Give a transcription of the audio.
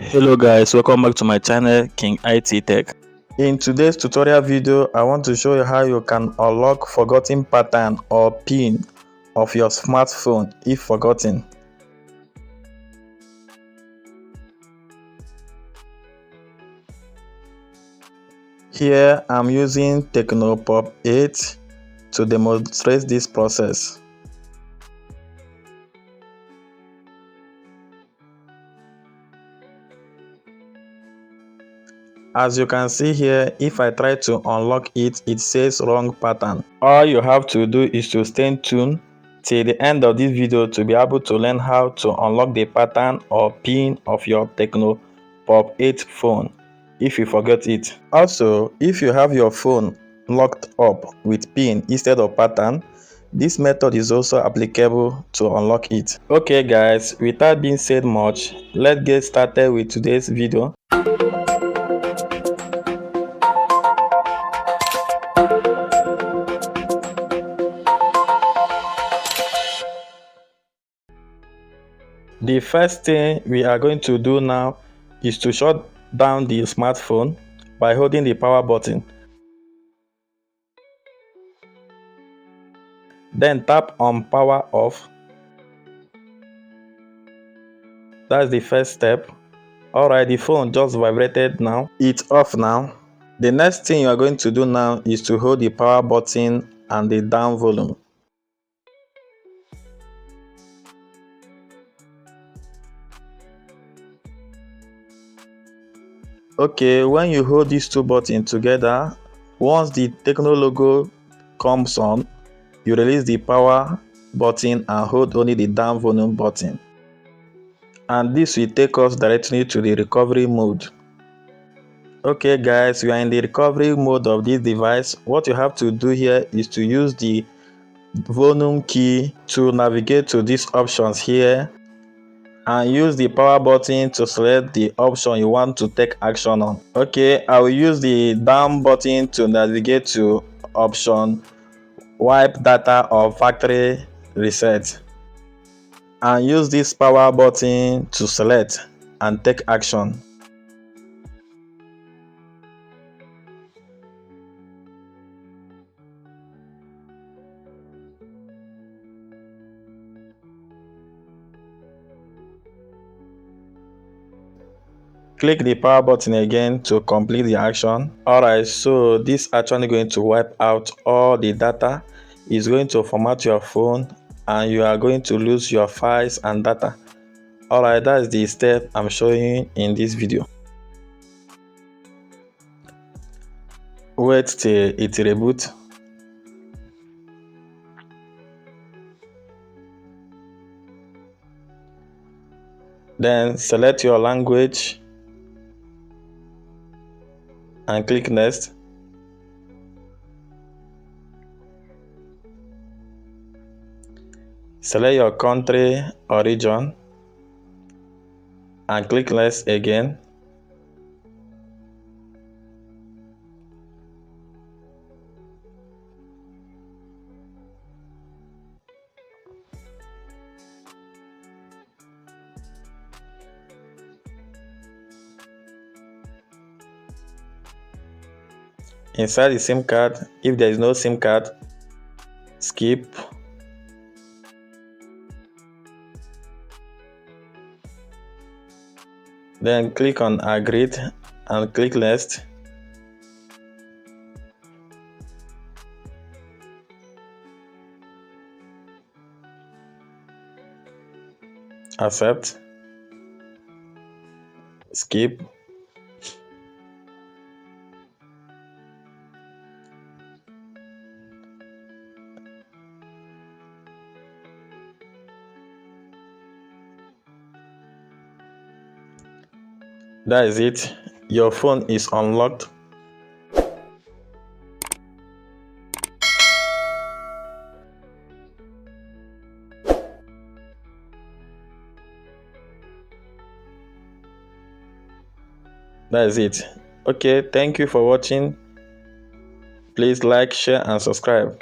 Hello guys, welcome back to my channel King IT Tech. In today's tutorial video, I want to show you how you can unlock forgotten pattern or pin of your smartphone if forgotten. Here I'm using Tecno Pop 8 to demonstrate this process. As you can see here, if I try to unlock it, it says wrong pattern. All you have to do is to stay tuned till the end of this video to be able to learn how to unlock the pattern or pin of your Tecno Pop 8 phone if you forget it. Also, if you have your phone locked up with pin instead of pattern, this method is also applicable to unlock it. Okay guys, without being said much, let's get started with today's video. The first thing we are going to do now is to shut down the smartphone by holding the power button. Then tap on power off. That's the first step. Alright, the phone just vibrated now. It's off now. The next thing you are going to do now is to hold the power button and the down volume. Okay, when you hold these two buttons together, once the Tecno logo comes on, you release the power button and hold only the down volume button. And this will take us directly to the recovery mode. Okay guys, we are in the recovery mode of this device. What you have to do here is to use the volume key to navigate to these options here and use the power button to select the option you want to take action on. Okay, I will use the down button to navigate to option wipe data or factory reset and use this power button to select and take action. Click the power button again to complete the action. Alright, so this actually going to wipe out all the data. It's going to format your phone and you are going to lose your files and data. Alright, that's the step I'm showing you in this video. Wait till it reboots. Then select your language and click next. Select your country or region and click next again. Insert the SIM card. If there is no SIM card, skip. Then click on agreed and click next. Accept. Skip. That is it. Your phone is unlocked. That is it. Okay, thank you for watching. Please like, share and subscribe.